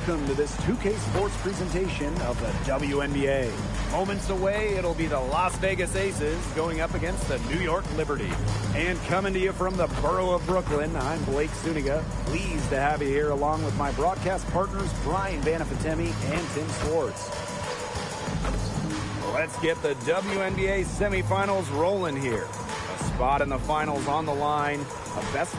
Welcome to this 2K Sports presentation of the WNBA. Moments away, it'll be the Las Vegas Aces going up against the New York Liberty. And coming to you from the borough of Brooklyn, I'm Blake Zuniga. Pleased to have you here along with my broadcast partners, Brian Banafatemi and Tim Swartz. Let's get the WNBA semifinals rolling here. A spot in the finals on the line. A best...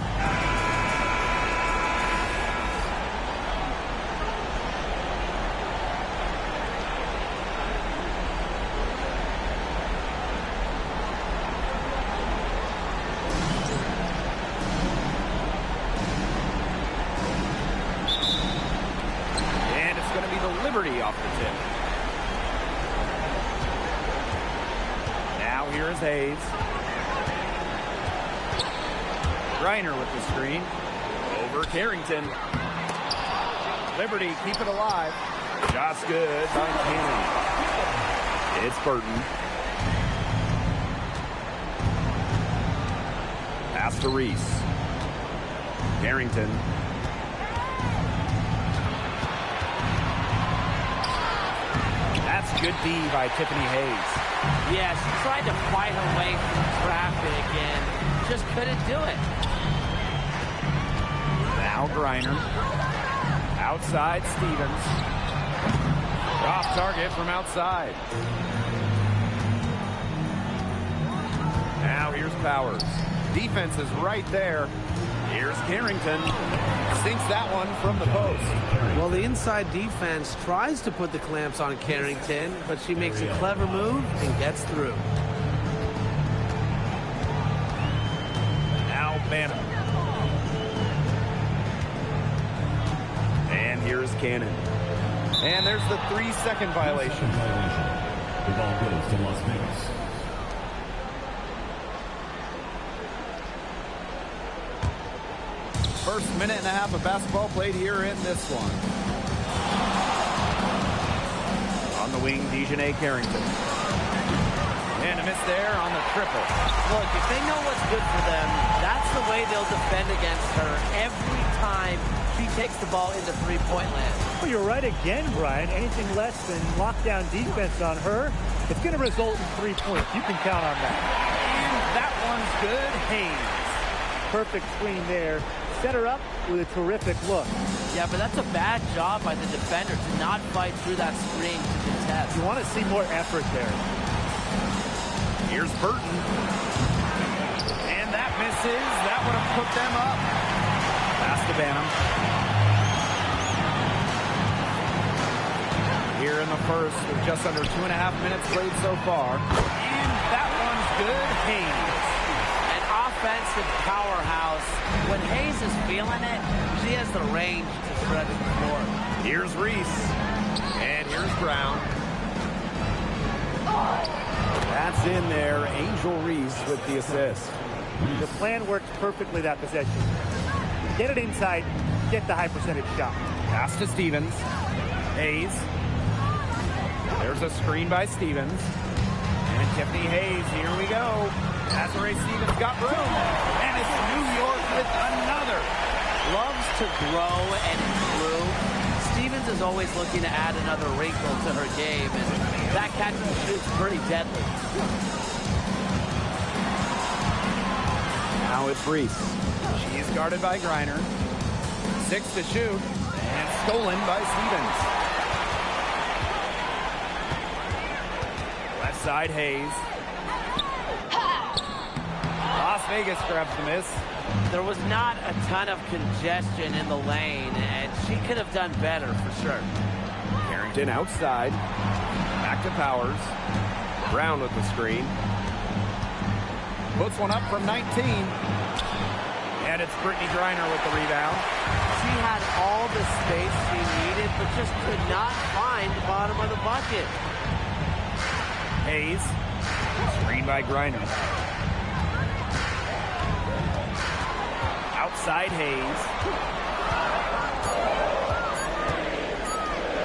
Liberty off the tip. Now here is Hayes. Griner with the screen. Over Carrington. Liberty keep it alive. Shot's good by Cannon. It's Burton. Pass to Reese. Carrington. Good D by Tiffany Hayes. Yeah, she tried to fight her way through traffic and just couldn't do it. Now Griner. Outside Stevens. Off target from outside. Now here's Powers. Defense is right there. Here's Carrington. Sinks that one from the post. Well, the inside defense tries to put the clamps on Carrington, but she makes a clever move and gets through. Now Banham. And here's Cannon. And there's the 3-second violation. The ball goes to Las Vegas. First minute and a half of basketball played here in this one. On the wing, Dejanay Carrington. And a miss there on the triple. Look, if they know what's good for them, that's the way they'll defend against her every time she takes the ball into three-point land. Well, you're right again, Brian. Anything less than lockdown defense on her, it's going to result in 3 points. You can count on that. And that one's good. Hayes. Perfect screen there. Set her up with a terrific look. Yeah, but that's a bad job by the defender to not fight through that screen to contest. You want to see more effort there. Here's Burton. And that misses. That would have put them up. Pass to Banham. Here in the first with just under 2.5 minutes played so far. And that one's good. Hayes. Offensive powerhouse. When Hayes is feeling it, she has the range to stretch the floor. Here's Reese. And here's Brown. That's in there. Angel Reese with the assist. The plan works perfectly that possession. Get it inside, get the high percentage shot. Pass to Stevens. Hayes. There's a screen by Stevens. And Tiffany Hayes, here we go. Desiree Stevens got room. And it's New York with another. Loves to grow and improve. Stevens is always looking to add another wrinkle to her game, and that catch and shoot's pretty deadly. Now it's Reese. She's guarded by Griner. 6 to shoot. And stolen by Stevens. Left side, Hayes. Las Vegas grabs the miss. There was not a ton of congestion in the lane, and she could have done better for sure. Carrington outside. Back to Powers. Brown with the screen. Puts one up from 19. And it's Brittany Griner with the rebound. She had all the space she needed, but just could not find the bottom of the bucket. Hayes. Screen by Griner. Outside Hayes.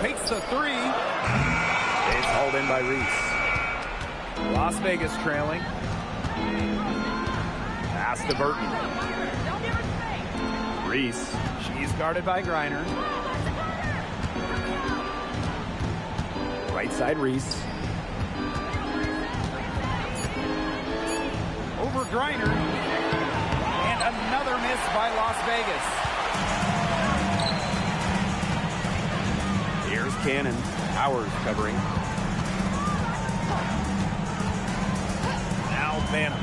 Takes the three. It's hauled in by Reese. Las Vegas trailing. Pass to Burton. Reese. She's guarded by Griner. Right side, Reese. Over Griner. And another miss by Las Vegas. Here's Cannon. Powers covering. Now Banham.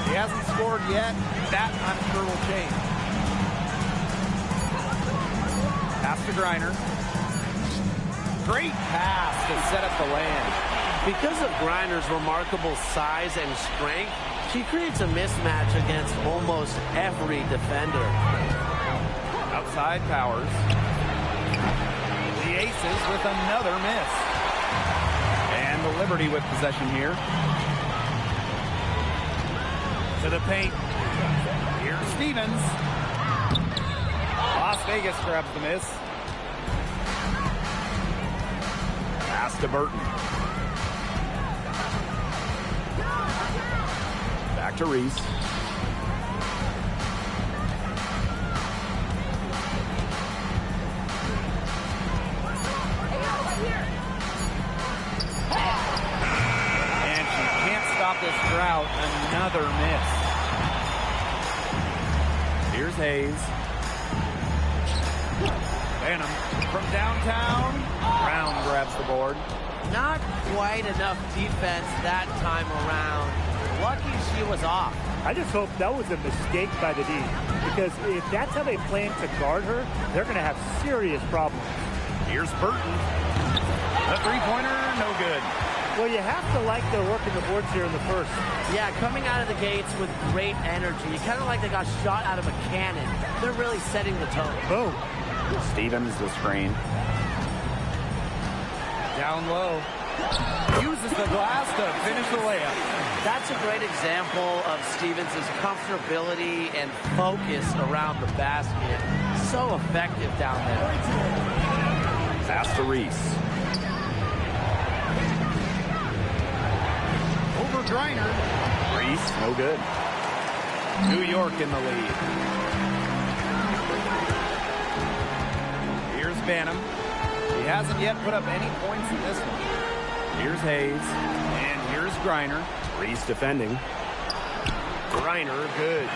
He hasn't scored yet. That, I'm sure, will change. Pass to Griner. Great pass to set up the land. Because of Griner's remarkable size and strength, she creates a mismatch against almost every defender. Outside Powers. The Aces with another miss. And the Liberty with possession here. To the paint. Here's Stevens. Las Vegas grabs the miss. Pass to Burton. Back to Reese. And she can't stop this drought. Another miss. Here's Hayes. Banham from downtown. Brown grabs the board. Not quite enough defense that time around. Lucky she was off. I just hope that was a mistake by the D, because if that's how they plan to guard her, they're going to have serious problems. Here's Burton. The three-pointer, no good. Well, you have to like their work in the boards here in the first. Yeah, coming out of the gates with great energy. Kind of like they got shot out of a cannon. They're really setting the tone. Boom. Stevens the screen. Down low. Uses the glass to finish the layup. That's a great example of Stevens' comfortability and focus around the basket. So effective down there. Pass to Reese. Over Griner. Reese, no good. New York in the lead. Here's Banham. He hasn't yet put up any points in this one. Here's Hayes. And here's Griner. Reese defending. Griner, good.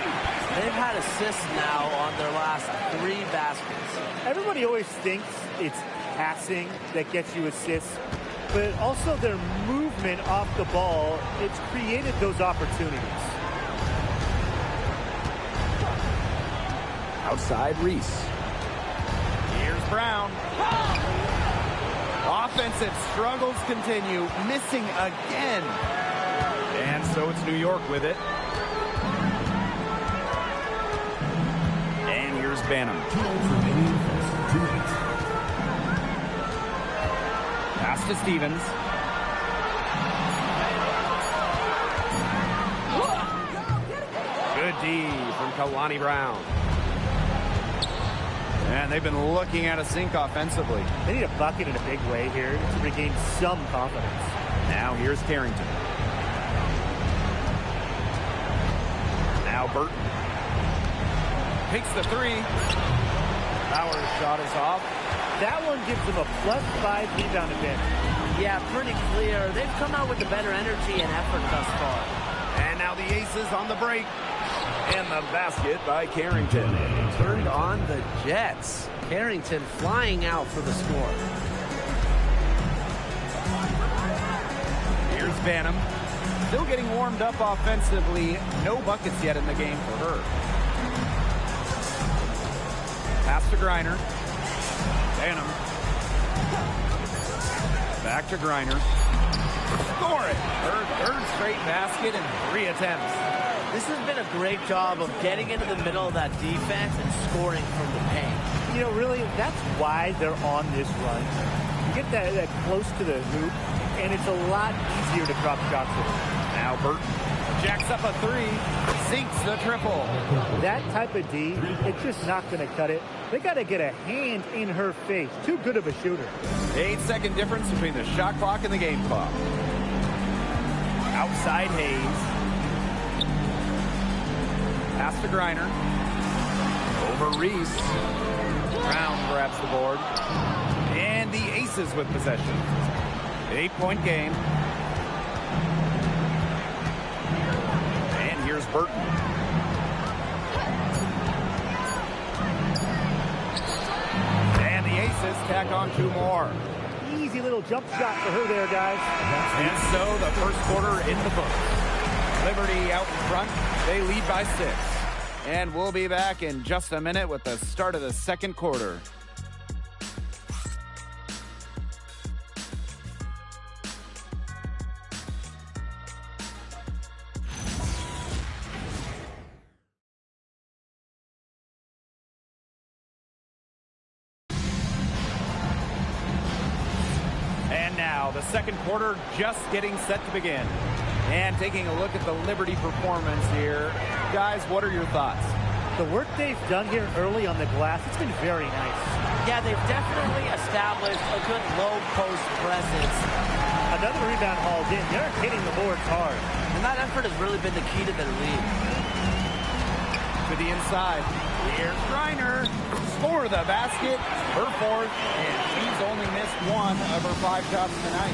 They've had assists now on their last 3 baskets. Everybody always thinks it's passing that gets you assists, but also their movement off the ball, it's created those opportunities. Outside Reese. Here's Brown. Offensive struggles continue, missing again. And so it's New York with it. And here's Banham. Pass to Stevens. Good D from Kalani Brown. And they've been looking at a sink offensively. They need a bucket in a big way here to regain some confidence. Now here's Carrington. Now Burton. Takes the 3. Bauer's shot is off. That one gives them a +5 rebound advantage. Yeah, pretty clear. They've come out with the better energy and effort thus far. And now the Aces on the break. And the basket by Carrington. Turned on the Jets. Carrington flying out for the score. Here's Banham. Still getting warmed up offensively. No buckets yet in the game for her. Pass to Griner. Banham. Back to Griner. Score it. Her third straight basket in 3 attempts. This has been a great job of getting into the middle of that defense and scoring from the paint. You know, really, that's why they're on this run. You get that close to the hoop, and it's a lot easier to drop shots with. Now Burton jacks up a 3, sinks the triple. That type of D, it's just not going to cut it. They got to get a hand in her face. Too good of a shooter. 8-second difference between the shot clock and the game clock. Outside Hayes. Pass to Griner. Over Reese. Brown grabs the board. And the Aces with possession. 8-point game. And here's Burton. And the Aces tack on 2 more. Easy little jump shot for her there, guys. And so the first quarter in the books. Liberty out in front. They lead by 6. And we'll be back in just a minute with the start of the second quarter. And now the second quarter just getting set to begin. And taking a look at the Liberty performance here. Guys, what are your thoughts? The work they've done here early on the glass, it's been very nice. Yeah, they've definitely established a good low post presence. Another rebound hauled in. They're hitting the boards hard. And that effort has really been the key to their lead. To the inside. Here's Griner. Score the basket. Her 4th. And she's only missed 1 of her 5 shots tonight.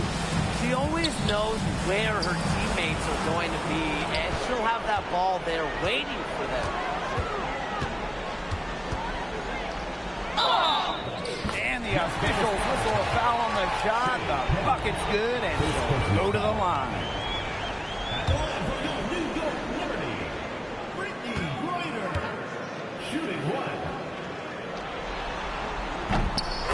She always knows where her teammates are going to be, and she'll have that ball there waiting for them. And the officials whistle a foul on the shot. The bucket's good, and she'll go to the line. New York Liberty, Brittany Griner, shooting 1.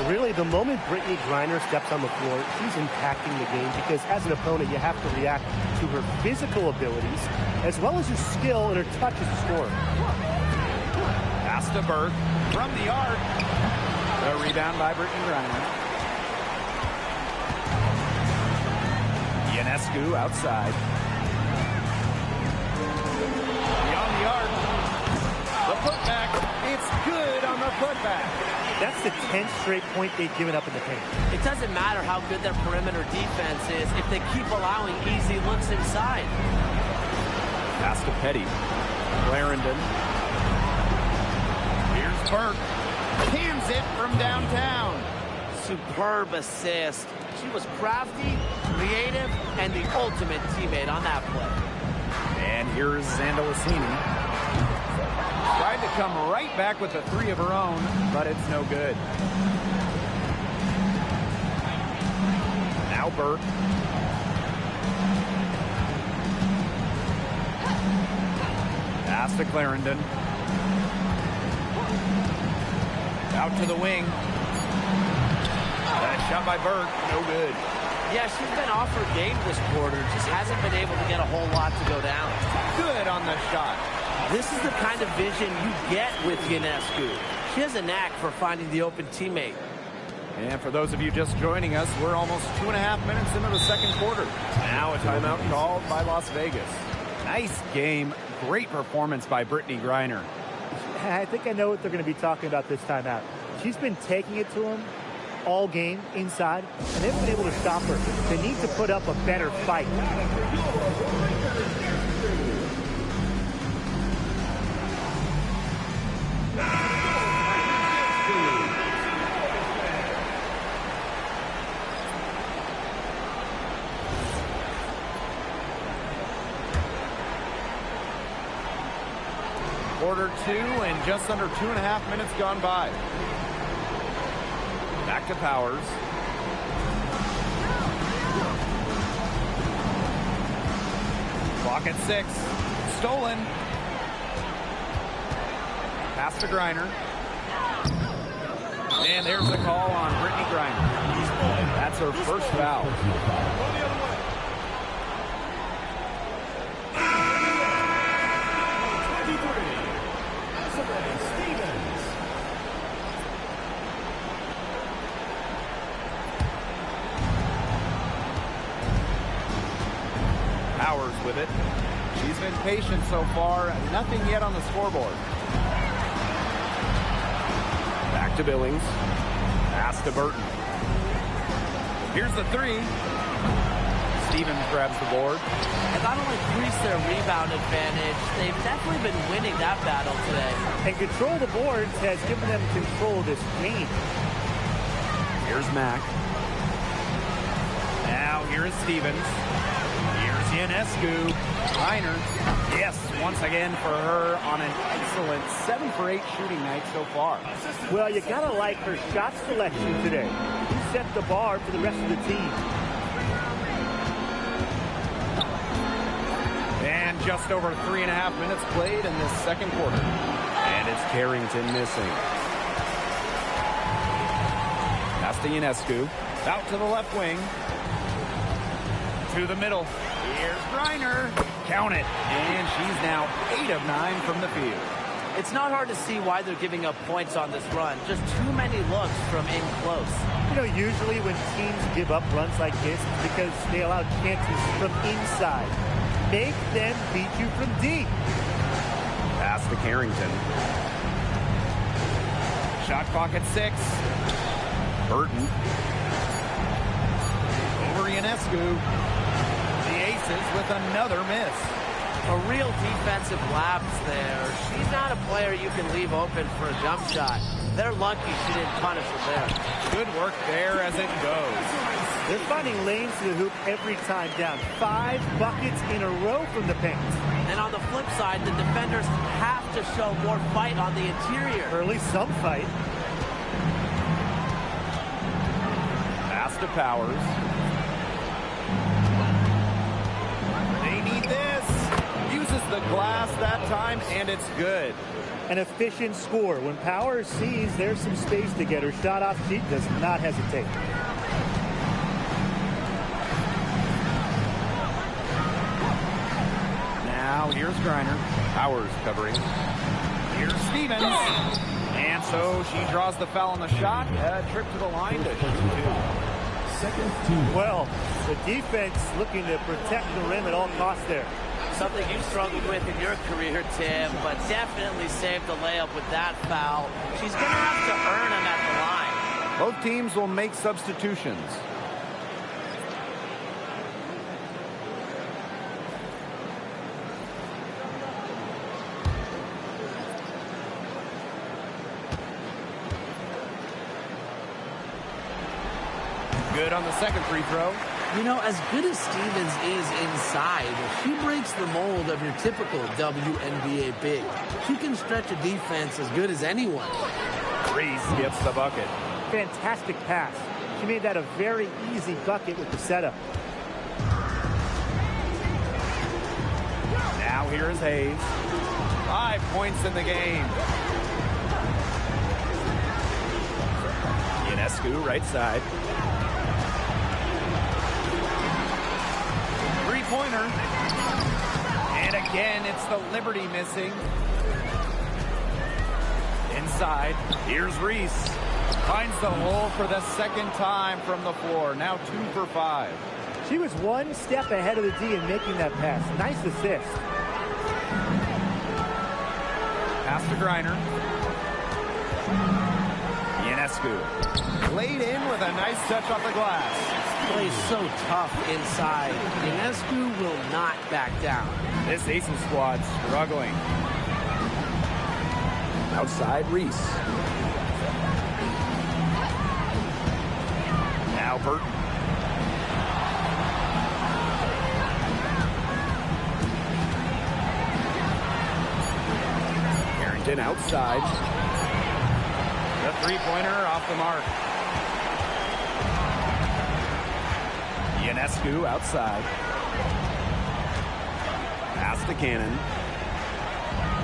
Really, the moment Brittany Griner steps on the floor, she's impacting the game because as an opponent, you have to react to her physical abilities as well as her skill and her touch as a scorer. Pass to Burke from the arc. A rebound by Brittany Griner. Ionescu outside. Beyond the arc. The putback. It's good on the putback. That's the 10th straight point they've given up in the paint. It doesn't matter how good their perimeter defense is if they keep allowing easy looks inside. Pass to Petty. Clarendon. Here's Burke. Cans it from downtown. Superb assist. She was crafty, creative, and the ultimate teammate on that play. And here's Zandalicini. Tried to come right back with a 3 of her own, but it's no good. Now Burke. Pass to Clarendon. Out to the wing. That shot by Burke, no good. Yeah, she's been off her game this quarter. Just hasn't been able to get a whole lot to go down. Good on the shot. This is the kind of vision you get with Ionescu. She has a knack for finding the open teammate. And for those of you just joining us, we're almost 2.5 minutes into the second quarter. Now a timeout called by Las Vegas. Nice game. Great performance by Brittany Griner. I think I know what they're going to be talking about this timeout. She's been taking it to them all game inside, and they've been able to stop her. They need to put up a better fight. Quarter 2 and just under 2.5 minutes gone by. Back to Powers. Clock at 6. Stolen. Pass to Griner. And there's the call on Brittany Griner. That's her first foul. Powers with it. She's been patient so far. Nothing yet on the scoreboard. Back to Billings. Pass to Burton. Here's the 3. Stevens grabs the board. And not only increased their rebound advantage, they've definitely been winning that battle today. And control the boards has given them control of this game. Here's Mack. Now Now here is Stevens. Here's Ionescu. Reiner. Yes, once again for her on an excellent 7 for 8 shooting night so far. Well, you gotta like her shot selection today. She set the bar for the rest of the team. And just over 3.5 minutes played in this second quarter. And it's Carrington missing. Pass to Ionescu. Out to the left wing. To the middle. Here's Reiner. Count it. And she's now 8 of 9 from the field. It's not hard to see why they're giving up points on this run. Just too many looks from in close. You know, usually when teams give up runs like this, it's because they allow chances from inside. Make them beat you from deep. Pass to Carrington. Shot clock at 6. Burton. Over Ionescu. The Aces with another miss. A real defensive lapse there. She's not a player you can leave open for a jump shot. They're lucky she didn't punish her there. Good work there as it goes. They're finding lanes to the hoop every time down. 5 buckets in a row from the paint. And on the flip side, the defenders have to show more fight on the interior. Or at least some fight. Pass to Powers. They need this. Uses the glass that time, and it's good. An efficient score. When Powers sees there's some space to get her shot off, she does not hesitate. Now here's Griner. Powers covering. Here's Stevens. And so she draws the foul on the shot. A trip to the line to shoot 2. Well, the defense looking to protect the rim at all costs there. Something you've struggled with in your career, Tim, but definitely saved the layup with that foul. She's going to have to earn him at the line. Both teams will make substitutions. Good on the second free throw. You know, as good as Stevens is inside, she breaks the mold of your typical WNBA big. She can stretch a defense as good as anyone. Reese gets the bucket. Fantastic pass. She made that a very easy bucket with the setup. Now here's Hayes. 5 points in the game. Ionescu, right side. Three-pointer. And again, it's the Liberty missing. Inside. Here's Reese. Finds the hole for the second time from the floor. Now 2 for 5. She was 1 step ahead of the D in making that pass. Nice assist. Pass to Griner. Ionescu. Laid in with a nice touch off the glass. Plays so tough inside. Ionescu will not back down. This Aces squad struggling. Outside Reese. Now Burton. Carrington outside. The three-pointer off the mark. Ionescu outside. Pass to Cannon.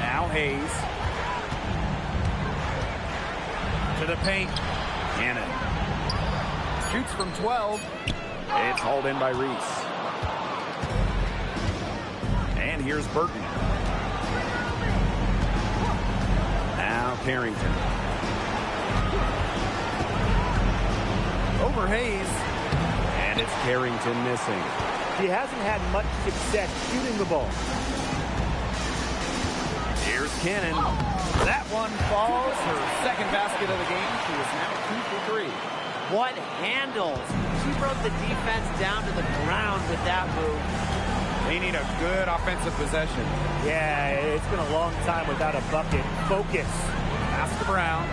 Now Hayes. To the paint. Cannon. Shoots from 12. It's hauled in by Reese. And here's Burton. Now Carrington. Over Hayes. And it's Carrington missing. She hasn't had much success shooting the ball. Here's Cannon. That one falls. Her second basket of the game. She is now 2 for 3. What handles? She broke the defense down to the ground with that move. They need a good offensive possession. Yeah, it's been a long time without a bucket. Focus. Pass to Brown.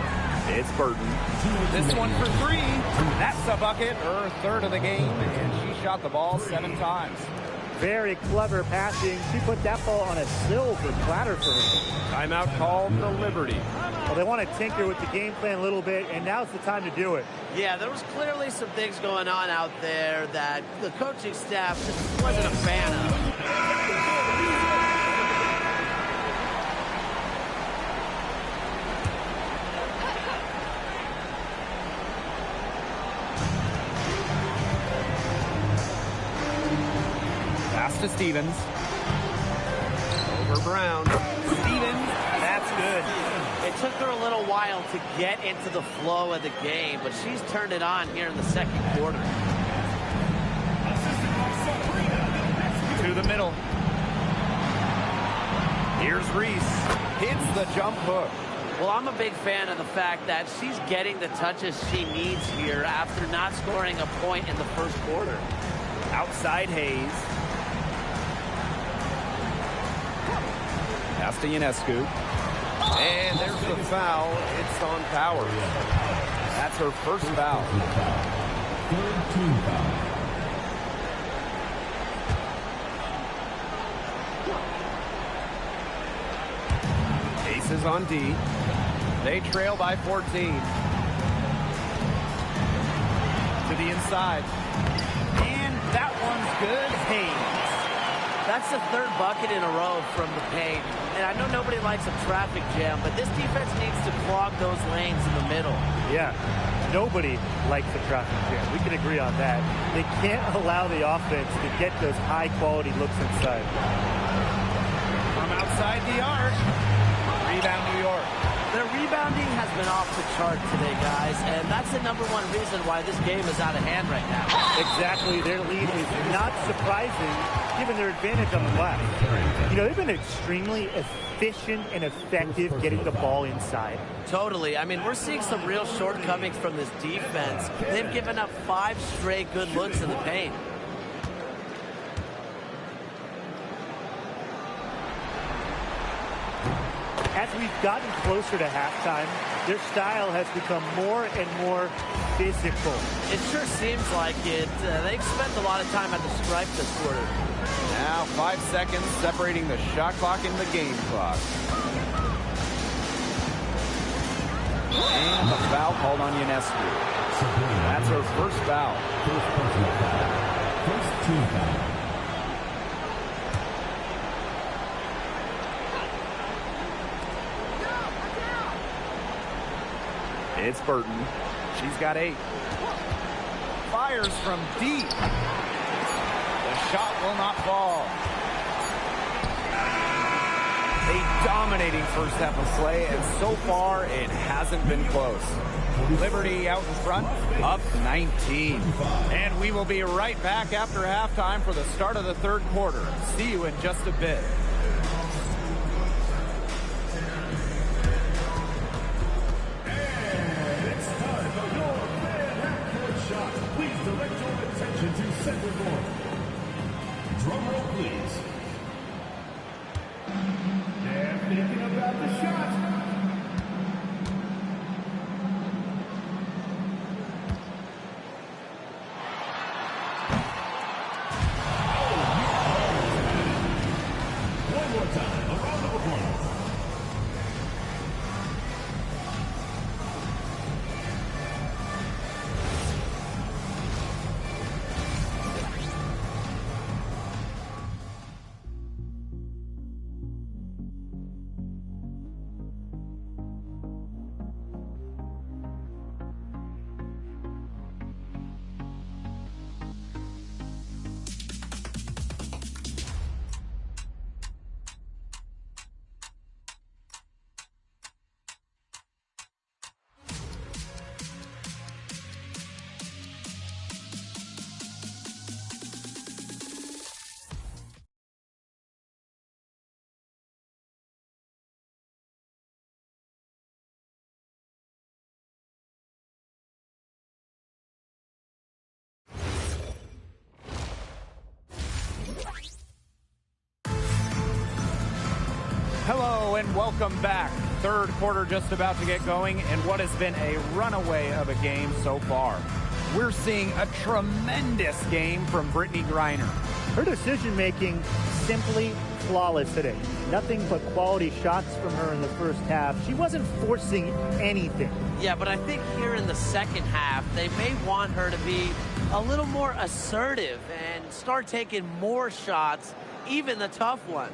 It's Burton. This one for 3. That's a bucket, her third of the game, and she shot the ball 7 times. Very clever passing. She put that ball on a silver platter for her. Timeout called the Liberty. Well, they want to tinker with the game plan a little bit, and now's the time to do it. Yeah, there was clearly some things going on out there that the coaching staff just wasn't a fan of. Pass to Stevens. Over Brown. Stevens, that's good. It took her a little while to get into the flow of the game, but she's turned it on here in the second quarter. To the middle. Here's Reese. Hits the jump hook. Well, I'm a big fan of the fact that she's getting the touches she needs here after not scoring a point in the first quarter. Outside Hayes. Pass to Ionescu. And there's the foul. It's on Powers. That's her first foul. Third team foul. Aces on D. They trail by 14. To the inside. And that one's good. Hayes. That's the third bucket in a row from the paint. And I know nobody likes a traffic jam, but this defense needs to clog those lanes in the middle. Yeah, nobody likes the traffic jam. We can agree on that. They can't allow the offense to get those high-quality looks inside. From outside the arc. Rebound New York. Their rebounding has been off the chart today, guys, and that's the #1 reason why this game is out of hand right now. Exactly. Their lead is not surprising given their advantage on the left. You know, they've been extremely efficient and effective getting the ball inside. Totally. I mean, we're seeing some real shortcomings from this defense. They've given up 5 straight good looks in the paint. As we've gotten closer to halftime, their style has become more and more physical. It sure seems like it. They've spent a lot of time at the stripe this quarter. Now 5 seconds separating the shot clock and the game clock. And the foul called on Ionescu. That's her first foul. First team foul. It's Burton. She's got 8. Fires from deep. The shot will not fall. A dominating first half of play, and so far it hasn't been close. Liberty out in front, up 19. And we will be right back after halftime for the start of the third quarter. See you in just a bit. Center court. Drum roll, please. They're thinking about the shot. One more time, a round of applause. Hello and welcome back. Third quarter just about to get going, and what has been a runaway of a game so far. We're seeing a tremendous game from Brittany Griner. Her decision-making simply flawless today. Nothing but quality shots from her in the first half. She wasn't forcing anything. Yeah, but I think here in the second half, they may want her to be a little more assertive and start taking more shots, even the tough ones.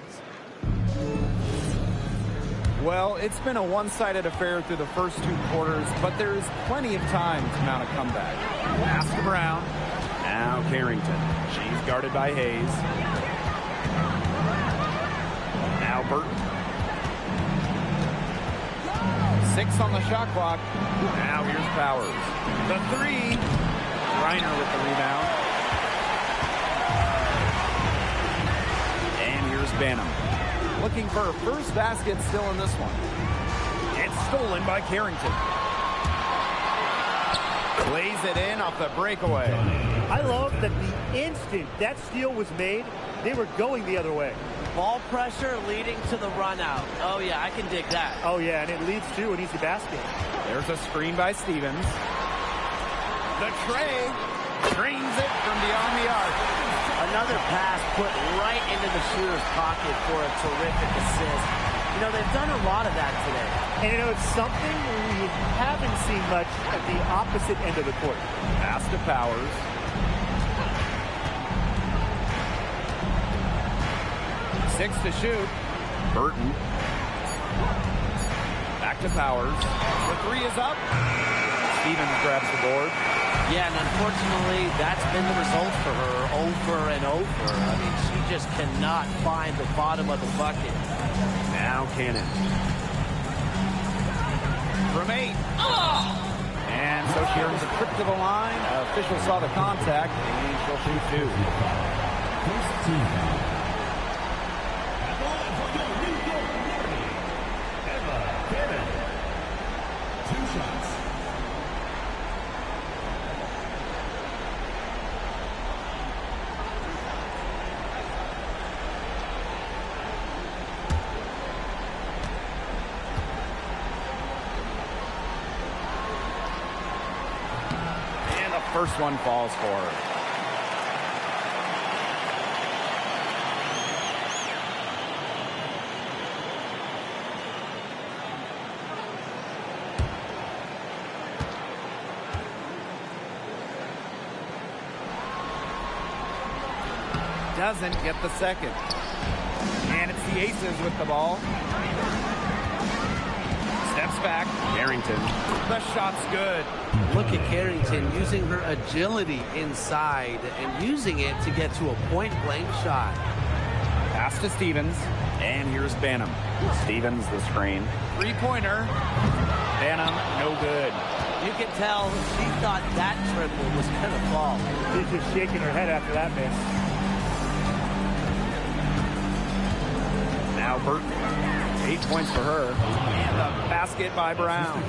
Well, it's been a one-sided affair through the first 2 quarters, but there is plenty of time to mount a comeback. Pass to Brown. Now Carrington. She's guarded by Hayes. Now Burton. 6 on the shot clock. Now here's Powers. The 3. Griner with the rebound. And here's Banham. Looking for her first basket still in this one. It's stolen by Carrington. Plays it in off the breakaway. I love that the instant that steal was made, they were going the other way. Ball pressure leading to the run out. Oh, yeah, I can dig that. Oh, yeah, and it leads to an easy basket. There's a screen by Stevens. The tray drains it from beyond the arc. Another pass put right into the shooter's pocket for a terrific assist. You know, they've done a lot of that today. And, you know, it's something we haven't seen much at the opposite end of the court. Pass to Powers. Six to shoot. Burton. Back to Powers. The 3 is up. Stevens grabs the board. Yeah, and unfortunately, that's been the result for her over and over. I mean, she just cannot find the bottom of the bucket. Now Cannon. From 8. And so she earns a trip to the line. Official saw the contact, and she'll shoot 2. First team. First one falls for her. Doesn't get the second. And it's the Aces with the ball. Steps back. Carrington. The shot's good. Look at Carrington using her agility inside and using it to get to a point-blank shot. Pass to Stevens. And here's Banham. Stevens the screen. 3-pointer. Banham, no good. You can tell she thought that triple was going to fall. She's just shaking her head after that miss. Now Burton. 8 points for her. And the basket by Brown.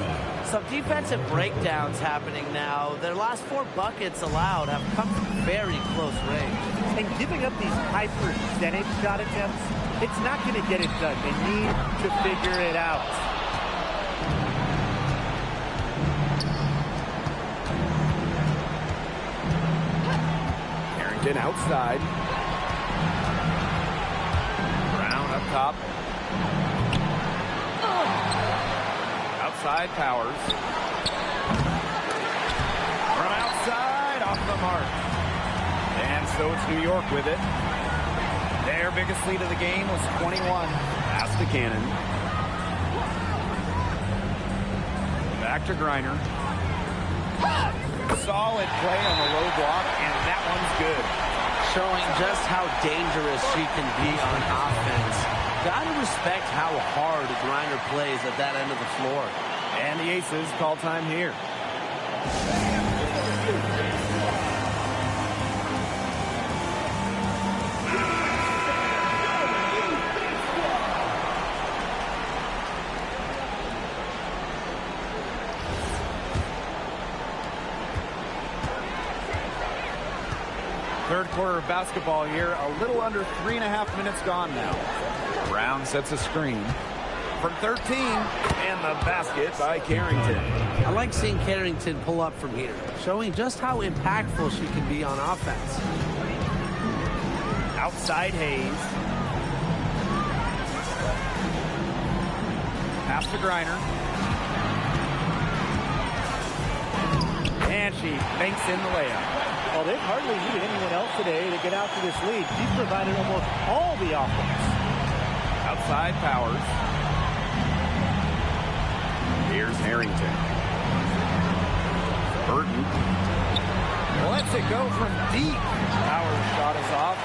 Some defensive breakdowns happening now. Their last 4 buckets allowed have come from very close range. And giving up these high percentage shot attempts, it's not going to get it done. They need to figure it out. Carrington outside. Brown up top. Outside Powers. From outside, off the mark. And so it's New York with it. Their biggest lead of the game was 21. Pass to Cannon. Back to Griner. Solid play on the low block, and that one's good. Showing just how dangerous she can be on offense. Gotta respect how hard Griner plays at that end of the floor. And the Aces call time here. Third quarter of basketball here. A little under 3.5 minutes gone now. Brown sets a screen. from 13, and the basket by Carrington. I like seeing Carrington pull up from here, showing just how impactful she can be on offense. Outside Hayes. Pass to Griner. And she banks in the layup. Well, they've hardly needed anyone else today to get out to this lead. She's provided almost all the offense. Outside Powers. Here's Harrington. Burton. Lets it go from deep. Powers shot is off.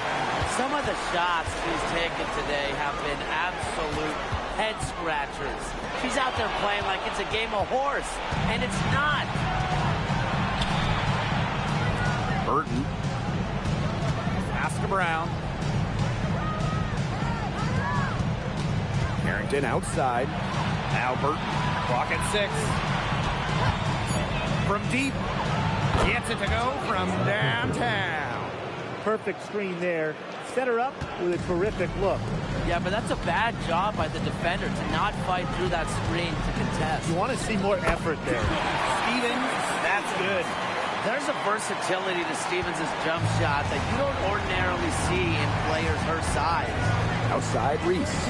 Some of the shots she's taken today have been absolute head scratchers. She's out there playing like it's a game of horse, and it's not. Burton. Pass to Brown. Carrington outside. Now Burton. Clock at 6. From deep. Gets it to go from downtown. Perfect screen there. Set her up with a terrific look. Yeah, but that's a bad job by the defender to not fight through that screen to contest. You want to see more effort there. Stevens, that's good. There's a versatility to Stevens' jump shot that you don't ordinarily see in players her size. Outside Reese.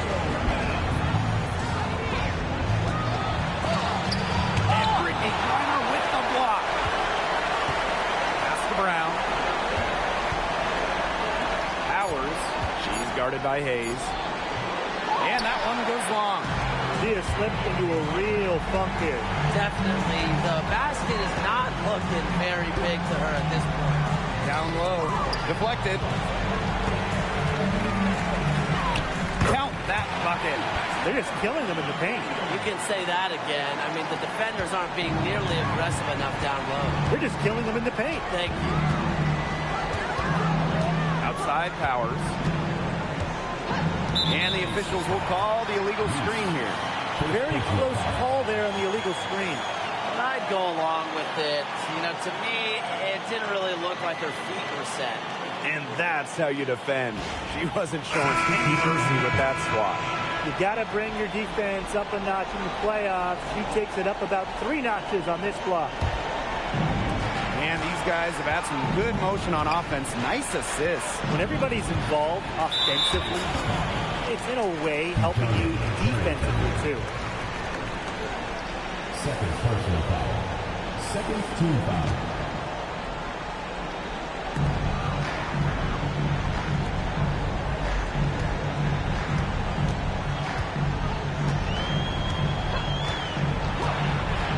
And Brittany Griner with the block. Pass to Brown. Powers. She's guarded by Hayes. And that one goes long. She has slipped into a real funk here. Definitely. The basket is not looking very big to her at this point. Down low. Deflected. Count that bucket. They're just killing them in the paint. You can say that again. I mean, the defenders aren't being nearly aggressive enough down low. They're just killing them in the paint. Thank you. Outside Powers. And the officials will call the illegal screen here. Very close call there on the illegal screen. And I'd go along with it. You know, to me, it didn't really look like her feet were set. And that's how you defend. She wasn't showing any mercy with that swat. You got to bring your defense up a notch in the playoffs. She takes it up about 3 notches on this block. And these guys have had some good motion on offense. Nice assists. When everybody's involved offensively, it's in a way helping you defensively too. Second personal foul. Second team foul.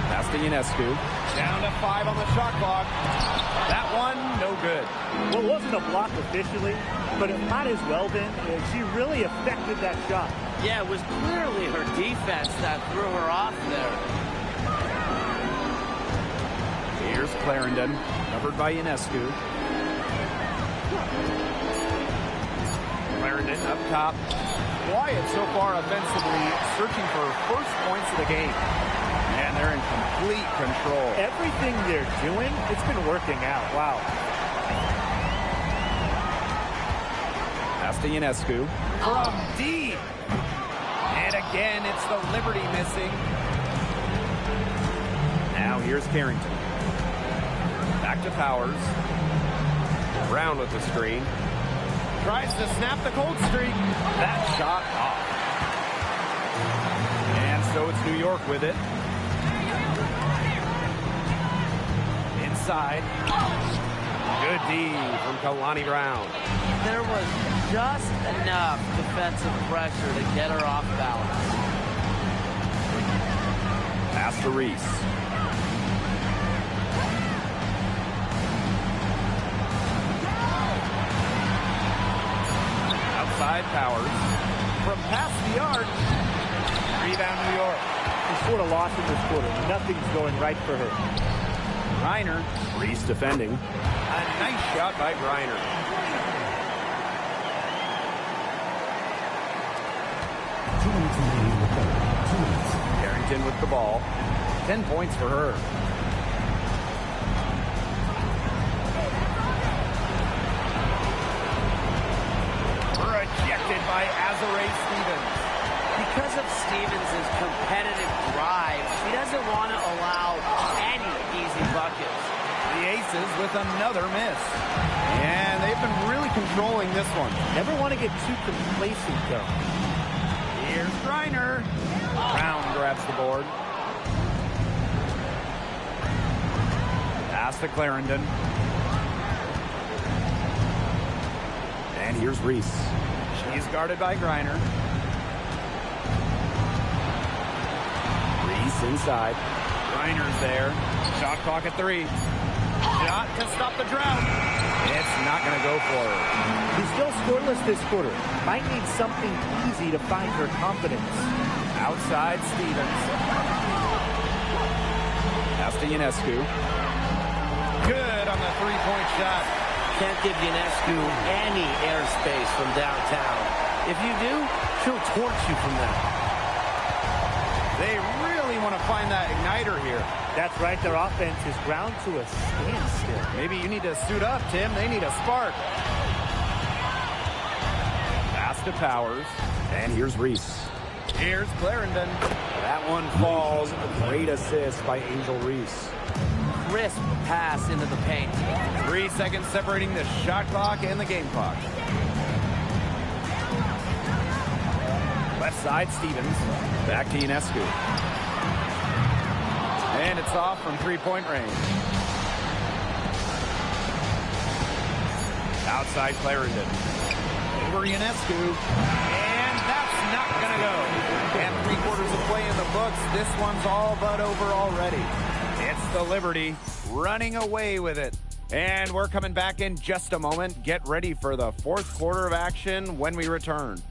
Pass to Ionescu. Down to 5 on the shot clock. That one, no good. Well, it wasn't a block officially, but it might as well been. She really affected that shot. Yeah, it was clearly her defense that threw her off there. Here's Clarendon, covered by Ionescu. Clarendon up top. Wyatt so far offensively searching for first points of the game. And they're in complete control. Everything they're doing, it's been working out. Wow. Pass to Ionescu. From deep. And again, it's the Liberty missing. Now here's Carrington. Back to Powers. Brown with the screen. Tries to snap the cold streak. That shot off. And so it's New York with it. Inside. Good D from Kalani Brown. There was just enough defensive pressure to get her off balance. Pass to Reese. Outside Powers. From past the arc. Rebound New York. She's sort of lost in this quarter. Nothing's going right for her. Griner. Reese defending. A nice shot by Griner. Carrington with the ball. 10 points for her. Rejected by Azare Stevens. You Because of Stevens' competitive drive, she doesn't want to allow any easy buckets. The Aces with another miss. And they've been really controlling this one. Never want to get too complacent, though. Here's Griner. Brown grabs the board. Pass to Clarendon. And here's Reese. She's guarded by Griner. Reese inside. Griner's there. Shot clock at 3. Shot to stop the drought. It's not going to go for her. She's still scoreless this quarter. Might need something easy to find her confidence. Outside Stevens. Pass to Ionescu. Good on the three-point shot. Can't give Ionescu any airspace from downtown. If you do, she'll torch you from there. They really want to find that igniter here. That's right. Their offense is ground to a standstill. Maybe you need to suit up, Tim. They need a spark. Pass to Powers. And here's Reese. Here's Clarendon. That one falls. Great assist by Angel Reese. Crisp pass into the paint. 3 seconds separating the shot clock and the game clock. Left side, Stevens. Back to Ionescu. And it's off from three-point range. Outside Clarendon. Over Ionescu. And that's not going to go. And 3/4 of play in the books. This one's all but over already. It's the Liberty running away with it. And we're coming back in just a moment. Get ready for the 4th quarter of action when we return.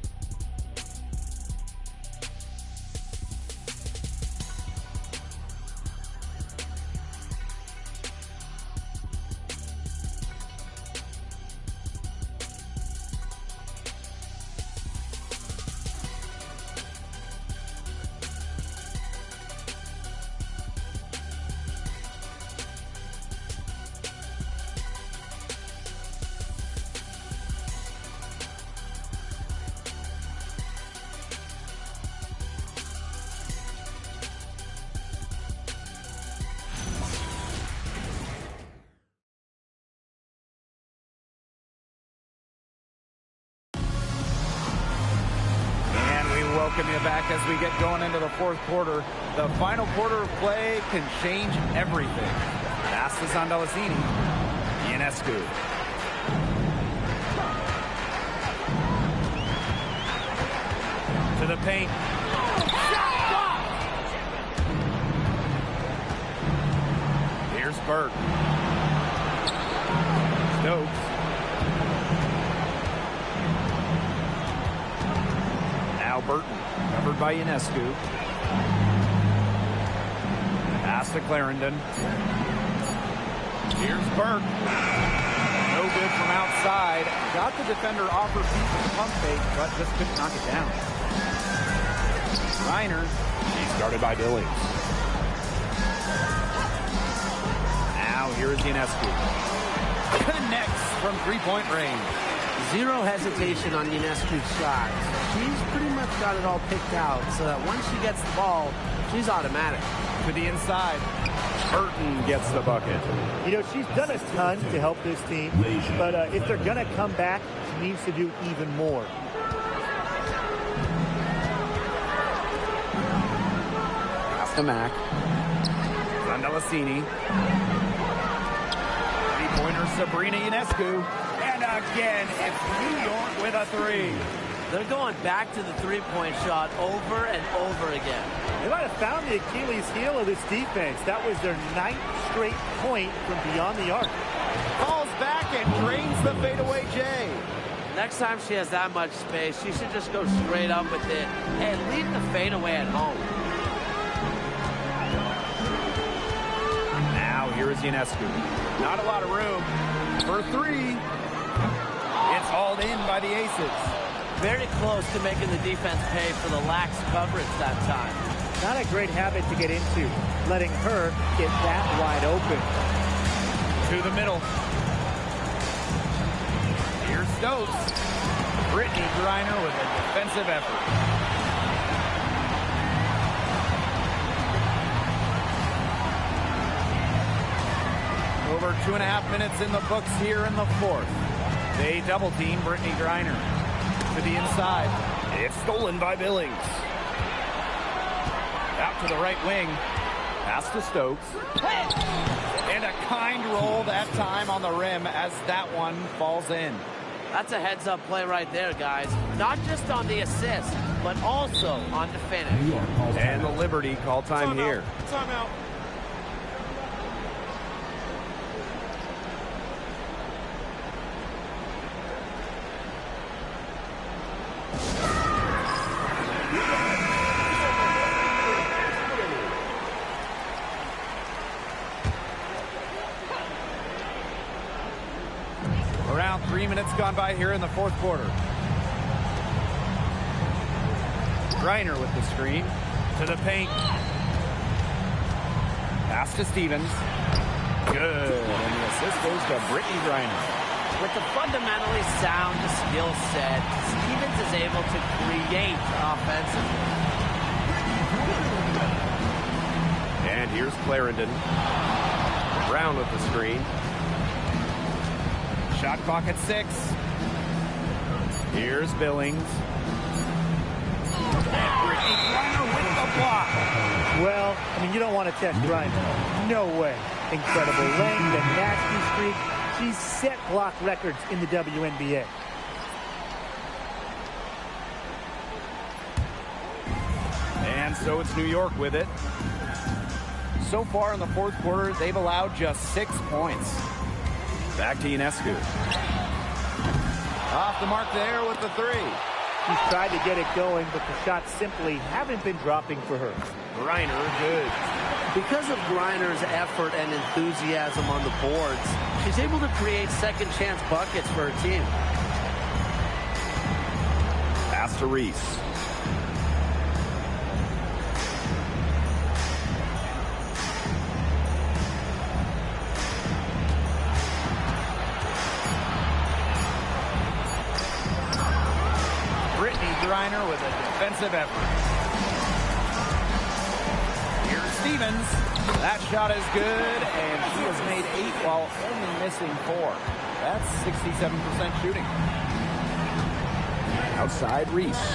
Welcome you back as we get going into the 4th quarter. The final quarter of play can change everything. Pass is on Delasini. Ionescu. To the paint. Here's Burt. Stokes. Now Burton. Covered by Ionescu. Pass to Clarendon. Here's Burke. No good from outside. Got the defender off her feet with the pump fake, but just couldn't knock it down. Reiner. He's guarded by Billings. Now here's Ionescu. Connects from three-point range. Zero hesitation on Ionescu's shot. She's pretty much got it all picked out so that once she gets the ball, she's automatic. To the inside. Burton gets the bucket. You know, she's done a ton to help this team, but if they're going to come back, she needs to do even more. Pass to Mack. Delasini. Three-pointer Sabrina Ionescu. And again, it's New York with a 3. They're going back to the three-point shot over and over again. They might have found the Achilles heel of this defense. That was their 9th straight point from beyond the arc. Falls back and drains the fadeaway J. Next time she has that much space, she should just go straight up with it and leave the fadeaway at home. Now here is Ionescu. Not a lot of room for 3. It's hauled in by the Aces. Very close to making the defense pay for the lax coverage that time. Not a great habit to get into, letting her get that wide open. To the middle. Here's Stokes. Brittany Griner with a defensive effort. Over 2.5 minutes in the books here in the fourth. They double team Brittany Griner to the inside. It's stolen by Billings. Out to the right wing. Pass to Stokes. And a kind roll that time on the rim as that one falls in. That's a heads-up play right there, guys. Not just on the assist, but also on the finish. And the Liberty call time here. Timeout. Around 3 minutes gone by here in the fourth quarter. Griner with the screen to the paint. Pass to Stevens. Good. And the assist goes to Brittany Griner. With a fundamentally sound skill set, Stevens is able to create offensively. And here's Clarendon. Brown with the screen. Shot clock at 6. Here's Billings. And Brittany Griner with the block. Well, I mean, you don't want to test Griner. No way. Incredible length and nasty streak. She's set block records in the WNBA. And so it's New York with it. So far in the fourth quarter, they've allowed just 6 points. Back to Ionescu. Off the mark there with the 3. She's tried to get it going, but the shots simply haven't been dropping for her. Griner, good. Because of Griner's effort and enthusiasm on the boards, she's able to create second chance buckets for her team. Pass to Reese. Brittany Griner with a defensive effort. Here's Stevens. That shot is good, and she has made 8 while only missing 4. That's 67% shooting. Outside Reese.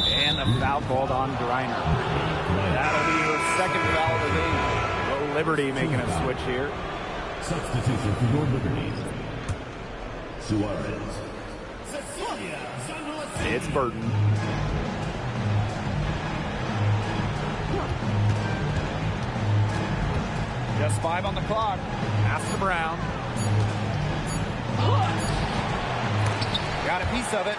And a foul called on Griner. That'll be her second foul of the game. The Liberty making a switch here. Substitution for your Liberty. Suarez. It's Burton. Just 5 on the clock. Pass to Brown. Got a piece of it.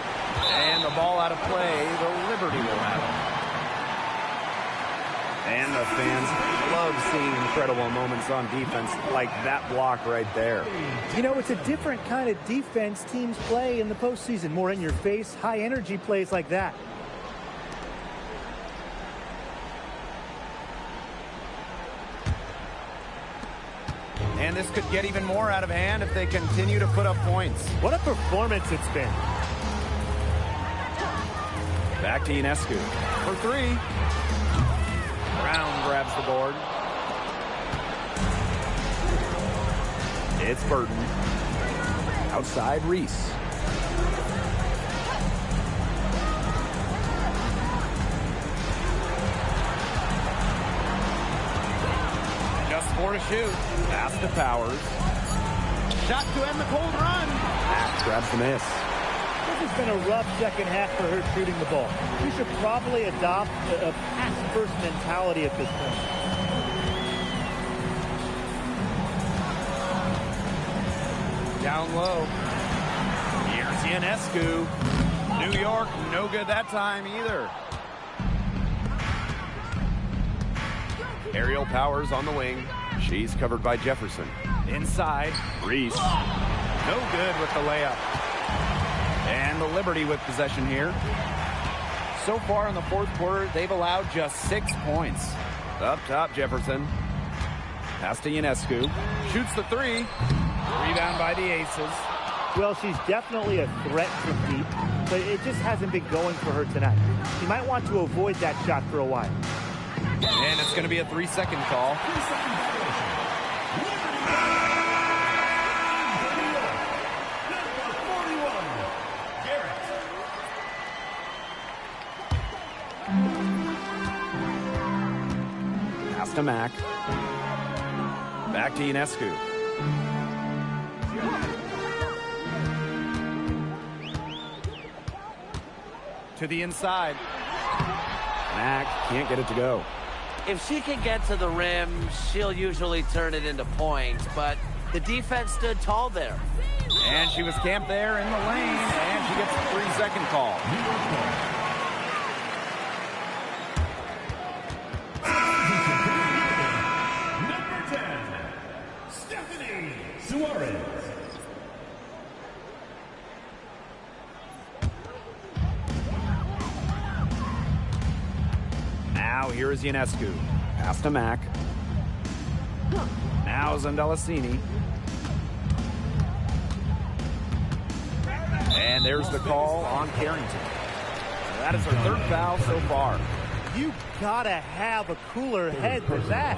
And the ball out of play. The Liberty will have it. And the fans love seeing incredible moments on defense like that block right there. You know, it's a different kind of defense teams play in the postseason. More in your face, high energy plays like that. And this could get even more out of hand if they continue to put up points. What a performance it's been. Back to Ionescu for 3. Brown grabs the board. It's Burton. Outside Reese. Just 4 to shoot. Pass to Powers. Shot to end the cold run. Max grabs the miss. This has been a rough second half for her shooting the ball. She should probably adopt a pass-first mentality at this point. Down low. Here's Ionescu. New York, no good that time either. Aerial Powers on the wing. She's covered by Jefferson. Inside, Reese. No good with the layup. And the Liberty with possession here. So far in the fourth quarter, they've allowed just 6 points. Up top, Jefferson. Pass to Ionescu. Shoots the 3. Rebound by the Aces. Well, she's definitely a threat from deep, but it just hasn't been going for her tonight. She might want to avoid that shot for a while. And it's going to be a 3-second call. 3-second violation. Number 41, Garrett. Pass to Mack. Back to Ionescu. To the inside. Mack can't get it to go. If she can get to the rim, she'll usually turn it into points, but the defense stood tall there. And she was camped there in the lane, and she gets a 3-second call. Number 10, Stephanie Suarez. Now here is Ionescu. Pass to Mack. Now Zandalasini. And there's the call on Carrington. That is her 3rd foul so far. You gotta have a cooler head than that.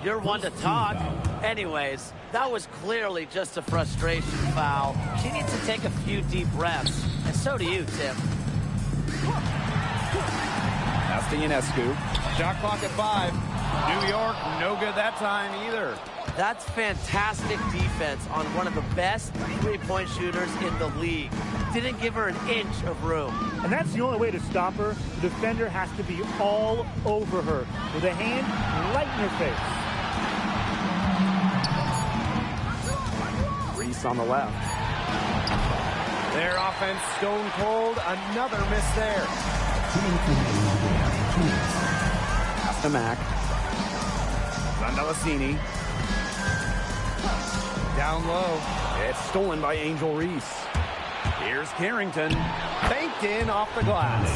You're one to talk. Anyways, that was clearly just a frustration foul. She needs to take a few deep breaths, and so do you, Tim. Pass to Ionescu. Shot clock at 5. New York, no good that time either. That's fantastic defense on one of the best three-point shooters in the league. Didn't give her an inch of room. And that's the only way to stop her. The defender has to be all over her with a hand right in her face. Reese on the left. Their offense stone cold. Another miss there. Pass to Mack. Zandalasini. Down low. It's stolen by Angel Reese. Here's Carrington. Banked in off the glass.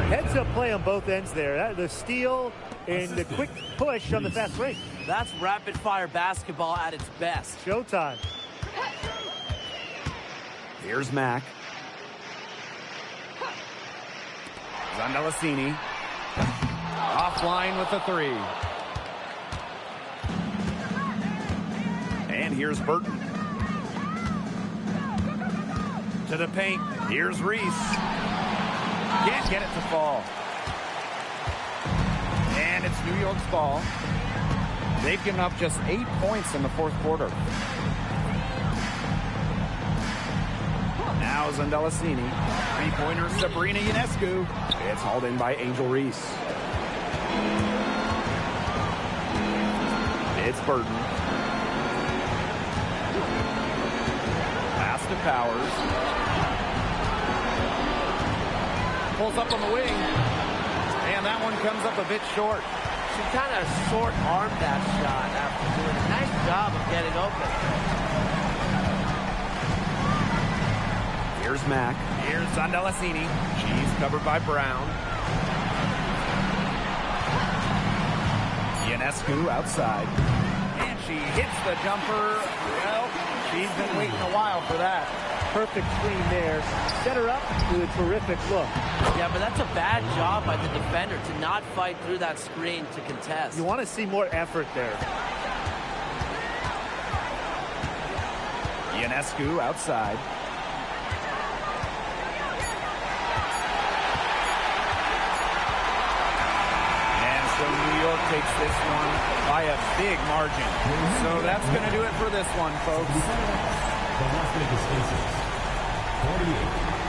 Heads-up play on both ends there. The steal and the quick push on the fast break. That's rapid-fire basketball at its best. Showtime. Here's Mack. Zandalasini. Offline with the 3. And here's Burton. To the paint. Here's Reese. Can't get it to fall. And it's New York's ball. They've given up just 8 points in the 4th quarter. Now Zandalasini. 3-pointer Sabrina Ionescu. It's hauled in by Angel Reese. It's Burton. Pass to Powers. Pulls up on the wing. And that one comes up a bit short. She kind of short-armed that shot after doing a nice job of getting open. Here's Mack. Here's Zandalasini. She's covered by Brown. Ionescu outside. And she hits the jumper. Well, she's been waiting a while for that. Perfect screen there. Set her up with a terrific look. Yeah, but that's a bad job by the defender to not fight through that screen to contest. You want to see more effort there. Ionescu outside. And so New York takes this one by a big margin. So that's going to do it for this one, folks. The Las Vegas Aces, 48.